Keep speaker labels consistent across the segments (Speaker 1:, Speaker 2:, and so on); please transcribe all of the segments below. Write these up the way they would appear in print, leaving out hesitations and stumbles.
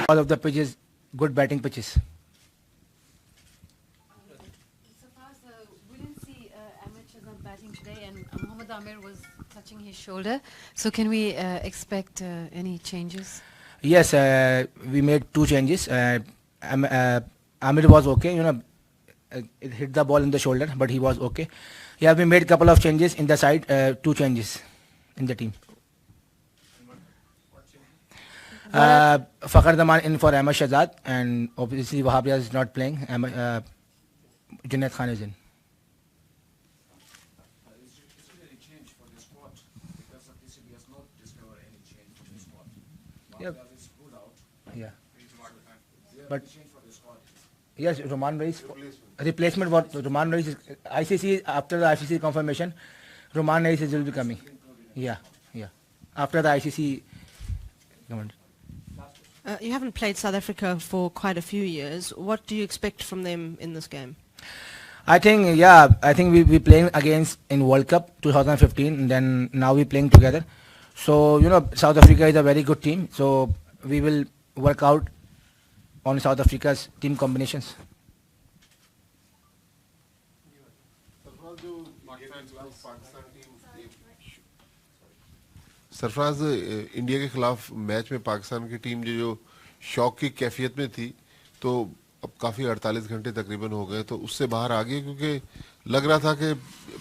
Speaker 1: All of the pitches, good batting pitches.
Speaker 2: We didn't see Ahmed Shahzad batting today, and Mohammad Amir was touching his shoulder. So can we expect any changes?
Speaker 1: Yes, we made 2 changes. Amir was okay, it hit the ball in the shoulder, but he was okay. Yeah, we made a couple of changes in the side, 2 changes in the team. Fakhar Zaman in for Ahmed Shahzad, and obviously Wahabia is not playing. Junaid Khan is in.
Speaker 3: Is there any change for the squad? Because of this, he has not discovered any change for the squad.
Speaker 1: Yeah.
Speaker 3: Wahabia is pulled out.
Speaker 1: Yeah.
Speaker 3: Is there
Speaker 1: But-
Speaker 3: any change for the squad?
Speaker 1: Yes, Roman Reis. Replacement what Roman Reis is ICC after the ICC confirmation. Roman Reis will be coming. Yeah. After the ICC comment.
Speaker 4: You haven't played South Africa for quite a few years. What do you expect from them in this game?
Speaker 1: I think we playing against in World Cup 2015, and then now we playing together. So South Africa is a very good team. So we will work out on South Africa's team combinations.
Speaker 5: Sarfaraz India के खिलाफ match में पाकिस्तान की team जो शौक की कैफियत में थी, तो अब काफ़ी 48 घंटे तकरीबन हो गए, तो उससे बाहर आ गई, क्योंकि लग रहा था कि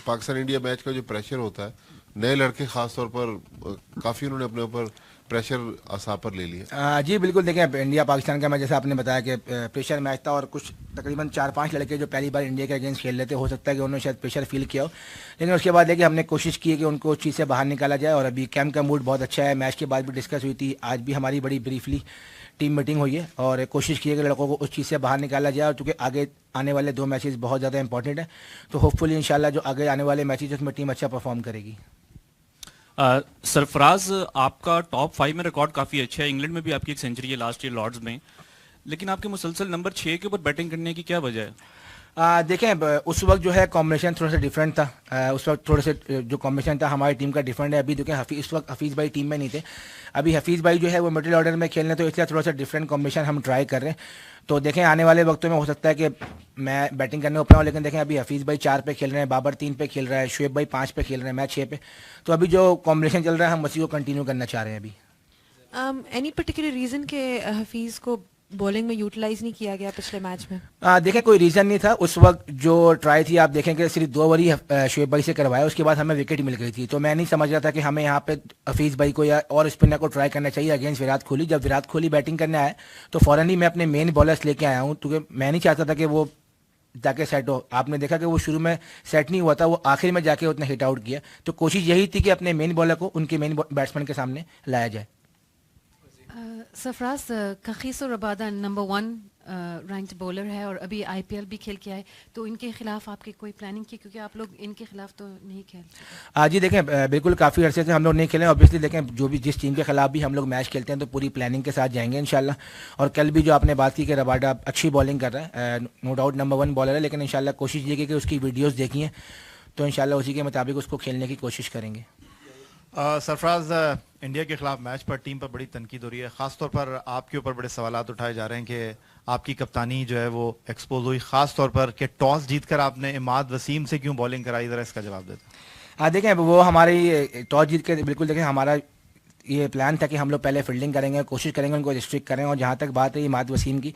Speaker 5: पाकिस्तान इंडिया मैच का जो प्रेशर होता है, नए लड़के ख़ास तौर पर काफ़ी उन्होंने अपने ऊपर प्रेशर आसा पर ले लिया।
Speaker 1: जी बिल्कुल, देखें इंडिया पाकिस्तान का मैच जैसा आपने बताया कि प्रेशर मैच था, और कुछ तकरीबन 4-5 लड़के जो पहली बार इंडिया के अगेंस्ट खेल रहे थे, हो सकता है कि उन्होंने शायद प्रेशर फील किया हो, लेकिन उसके बाद देखिए हमने कोशिश की है कि उनको उस चीज़ से बाहर निकाला जाए। और अभी कैंप का मूड बहुत अच्छा है, मैच के बाद भी डिस्कस हुई थी, आज भी हमारी बड़ी ब्रीफली टीम मीटिंग हुई है, और कोशिश की है कि लड़कों को उस चीज़ से बाहर निकाला जाए। और चूँकि आगे आने वाले 2 मैचेस बहुत ज़्यादा इंपॉर्टेंट है, तो होपफुली इंशाल्लाह जो आगे आने वाले मैचेस उसमें टीम अच्छा परफॉर्म करेगी।
Speaker 6: सरफराज, आपका टॉप 5 में रिकॉर्ड काफ़ी अच्छा है, इंग्लैंड में भी आपकी एक सेंचुरी है लास्ट ईयर लॉर्ड्स में, लेकिन आपके मुसलसल नंबर 6 के ऊपर बैटिंग करने की क्या वजह है?
Speaker 1: देखें उस वक्त जो है कॉम्बिनेशन थोड़ा सा डिफरेंट था। उस वक्त थोड़े से जो कॉम्बिनेशन था हमारी टीम का डिफरेंट है। अभी देखें इस वक्त हफीज़ भाई टीम में नहीं थे, अभी हफीज़ भाई जो है वो मिडिल ऑर्डर में खेलने, तो इसलिए थोड़ा सा डिफरेंट कॉम्बिनेशन हम ट्राई कर रहे हैं। तो देखें आने वाले वक्तों में हो सकता है कि मैं बैटिंग करने को पाऊँ, लेकिन देखें अभी हफीज़ भाई 4 पे खेल रहे हैं, बाबर 3 पे खेल रहा है, शुएब भाई 5 पे खेल रहे हैं, मैं 6 पे। तो अभी जो कॉम्बिनेशन चल रहा है हम उसी को कंटिन्यू करना चाह रहे हैं अभी।
Speaker 4: एनी पर्टिकुलर रीजन के हफीज को बॉलिंग में यूटिलाइज नहीं किया गया पिछले मैच में?
Speaker 1: देखें कोई रीज़न नहीं था उस वक्त, जो ट्राई थी आप देखेंगे सिर्फ 2 ओवर ही शुएब भाई से करवाया, उसके बाद हमें विकेट मिल गई थी। तो मैं नहीं समझ रहा था कि हमें यहाँ पे हफीज़ भाई को या और स्पिनर को ट्राई करना चाहिए अगेंस्ट विराट कोहली। जब विराट कोहली बैटिंग करने आए तो फ़ौरन ही मैं अपने मेन बॉलर्स लेके आया हूँ, क्योंकि मैं नहीं चाहता था कि वो जाके सेट हो। आपने देखा कि वो शुरू में सेट नहीं हुआ था, वो आखिर में जाके उसने हिट आउट किया। तो कोशिश यही थी कि अपने मेन बॉलर को उनके मेन बैट्समैन के सामने लाया जाए।
Speaker 2: Sarfaraz, Kagiso Rabada number 1 ranked bowler है और अभी IPL भी खेल के आए, तो इनके खिलाफ आपकी कोई प्लानिंग की, क्योंकि आप लोग इनके खिलाफ तो नहीं खेल?
Speaker 1: जी देखें बिल्कुल काफ़ी अरसे से हम लोग नहीं खेले। ऑब्वियसली देखें जो भी जिस टीम के खिलाफ भी हम लोग मैच खेलते हैं तो पूरी प्लानिंग के साथ जाएंगे इंशाल्लाह। और कल भी जो आपने बात की कि रबाडा अच्छी बॉलिंग कर रहा है, नो डाउट नंबर 1 बॉलर है, लेकिन इंशाल्लाह कोशिश ये की कि उसकी वीडियोज़ देखी हैं, तो इंशाल्लाह उसी के मुताबिक उसको खेलने की कोशिश करेंगे।
Speaker 7: सरफराज, इंडिया के खिलाफ मैच पर टीम पर बड़ी तनकीद हो रही है, खासतौर पर आपके ऊपर बड़े सवालात उठाए जा रहे हैं कि आपकी कप्तानी जो है वो एक्सपोज हुई, खास तौर पर कि टॉस जीतकर आपने इमाद वसीम से क्यों बॉलिंग कराई, जरा इसका जवाब देते।
Speaker 1: देखें वो हमारी टॉस जीत के बिल्कुल देखें हमारा ये प्लान था कि हम लोग पहले फील्डिंग करेंगे, कोशिश करेंगे उनको रिस्ट्रिक्ट करें। और जहाँ तक बात है इमाद वसीम की,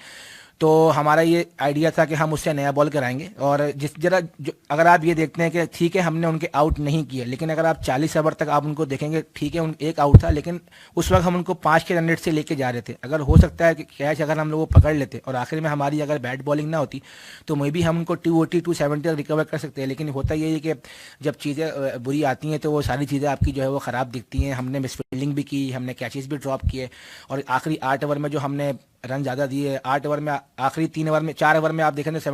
Speaker 1: तो हमारा ये आइडिया था कि हम उससे नया बॉल कराएंगे। और अगर आप ये देखते हैं कि ठीक है हमने उनके आउट नहीं किए, लेकिन अगर आप 40 ओवर तक आप उनको देखेंगे, ठीक है एक आउट था, लेकिन उस वक्त हम उनको 5 के रन रेट से लेके जा रहे थे। अगर हो सकता है कि कैच अगर हम लोग वो पकड़ लेते और आखिर में हमारी अगर बैट बॉलिंग ना होती तो मे भी हम उनको 280 270 तक रिकवर कर सकते हैं। लेकिन होता यही है कि जब चीज़ें बुरी आती हैं तो वो सारी चीज़ें आपकी जो है वो ख़राब दिखती हैं। हमने मिस फील्डिंग भी की, हमने कैचेस भी ड्रॉप किए, और आखिरी 8 ओवर में जो हमने रन ज़्यादा दिए, 8 ओवर में, आखिरी 3 ओवर में, 4 ओवर में आप देखें तो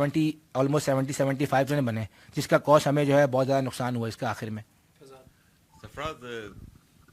Speaker 1: ऑलमोस्ट 70-75 रन बने, जिसका कॉस्ट हमें जो है बहुत ज़्यादा नुकसान हुआ इसका आखिर में।
Speaker 8: सरफराज,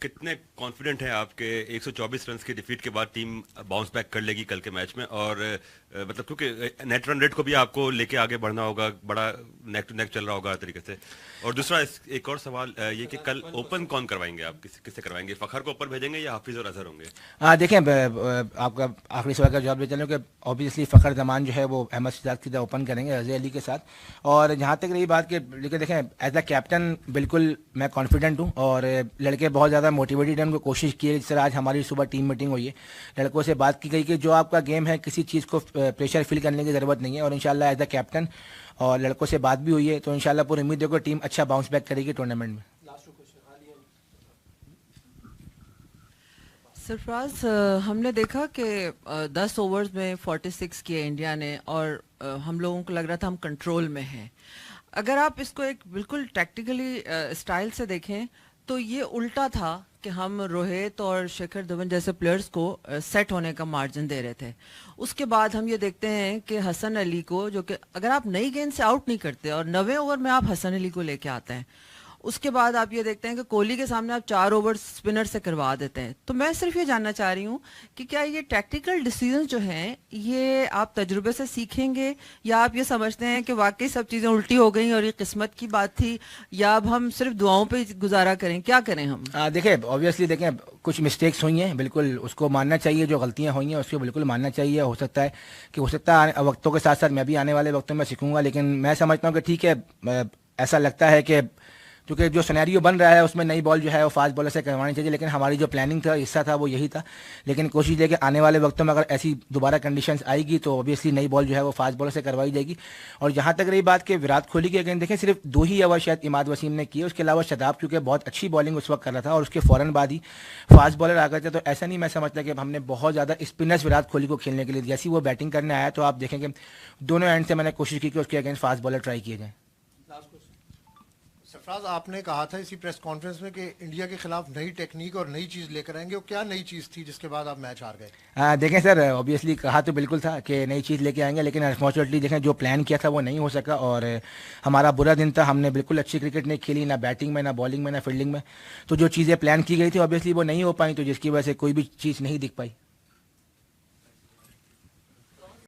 Speaker 8: कितने कॉन्फिडेंट हैं आपके 124 रन की डिफीट के बाद टीम बाउंस बैक कर लेगी कल के मैच में? और मतलब क्योंकि नेट रन रेट को भी आपको लेके आगे बढ़ना होगा, बड़ा नेक टू नेक चल रहा होगा हर तरीके से। और दूसरा एक और सवाल ये कि कल ओपन कौन करवाएंगे आप, किससे करवाएंगे? फखर को ऊपर भेजेंगे या हाफिज और अजहर होंगे?
Speaker 1: देखें, आपका आखिरी सवाल का जवाब देते हैं कि ऑब्वियसली फ़खर जमान जो है वो अहमद सिद्धार्थ की तरह ओपन करेंगे रज़ी अली के साथ। और जहाँ तक रही बात कि लेकिन देखें, एज अ कैप्टन बिल्कुल मैं कॉन्फिडेंट हूँ और लड़के बहुत ज़्यादा मोटिवेटेड हैं, उनको कोशिश की है। जिस तरह आज हमारी सुबह टीम मीटिंग हुई है, लड़कों से बात की गई कि जो आपका गेम है किसी चीज़ को प्रेशर फील करने की ज़रूरत नहीं है, और इंशाल्लाह एज अ कैप्टन और लड़कों से बात भी हुई है, तो इंशाल्लाह पूरी उम्मीद है कि टीम अच्छा बाउंस बैक करेगी टूर्नामेंट में।
Speaker 9: सरफराज, हमने देखा कि 10 ओवर्स में 46 किए इंडिया ने और हम लोगों को लग रहा था हम कंट्रोल में हैं। अगर आप इसको एक बिल्कुल टैक्टिकली स्टाइल से देखें तो ये उल्टा था कि हम रोहित और शिखर धवन जैसे प्लेयर्स को सेट होने का मार्जिन दे रहे थे। उसके बाद हम ये देखते हैं कि हसन अली को, जो कि अगर आप नई गेंद से आउट नहीं करते और 90 ओवर में आप हसन अली को लेके आते हैं, उसके बाद आप ये देखते हैं कि कोहली के सामने आप 4 ओवर स्पिनर से करवा देते हैं। तो मैं सिर्फ ये जानना चाह रही हूँ कि क्या ये टैक्टिकल डिसीजन जो हैं ये आप तजुर्बे से सीखेंगे, या आप ये समझते हैं कि वाकई सब चीज़ें उल्टी हो गई और ये किस्मत की बात थी, या अब हम सिर्फ दुआओं पे गुजारा करें? क्या करें हम?
Speaker 1: देखिए, ऑब्वियसली देखें, कुछ मिस्टेक्स हुई हैं, बिल्कुल उसको मानना चाहिए। जो गलतियां हुई हैं उसको बिल्कुल मानना चाहिए। हो सकता है कि वक्तों के साथ साथ मैं भी आने वाले वक्तों में सीखूंगा, लेकिन मैं समझता हूँ कि ठीक है, ऐसा लगता है कि क्योंकि जो सिनेरियो बन रहा है उसमें नई बॉल जो है वो फास्ट बॉलर से करवानी चाहिए, लेकिन हमारी जो प्लानिंग था, हिस्सा था, वो यही था। लेकिन कोशिश है कि आने वाले वक्तों में अगर ऐसी दोबारा कंडीशंस आएगी तो ऑब्वियसली नई बॉल जो है वो फास्ट बॉलर से करवाई जाएगी। और जहाँ तक रही बात कि विराट कोहली की, अगेन देखें, सिर्फ 2 ही ओवर शायद इमाद वसीम ने किए, उसके अलावा शदाब क्योंकि बहुत अच्छी बॉलिंग उस वक्त कर रहा था और उसके फ़ौरन बाद ही फास्ट बॉलर आ गए थे। तो ऐसा नहीं मैं समझता कि हमने बहुत ज़्यादा स्पिनर्स विराट कोहली को खेलने के लिए, जैसी वो बैटिंग करने आया तो आप देखेंगे दोनों एंड से मैंने कोशिश की कि उसके अगेंस्ट फास्ट बॉलर ट्राई किए जाएँ।
Speaker 10: सरफराज, आपने कहा था इसी प्रेस कॉन्फ्रेंस में कि इंडिया के खिलाफ नई टेक्निक और नई चीज लेकर आएंगे, वो क्या नई चीज थी जिसके बाद आप मैच हार गए?
Speaker 1: देखें सर, ऑब्वियसली कहा तो बिल्कुल था कि नई चीज़ लेके आएंगे, लेकिन अनफॉर्चुनेटली देखें जो प्लान किया था वो नहीं हो सका और हमारा बुरा दिन था। हमने बिल्कुल अच्छी क्रिकेट नहीं खेली, ना बैटिंग में, ना बॉलिंग में, ना फील्डिंग में। तो जो चीज़ें प्लान की गई थी ऑब्वियसली वो नहीं हो पाई, तो जिसकी वजह से कोई भी चीज़ नहीं दिख पाई।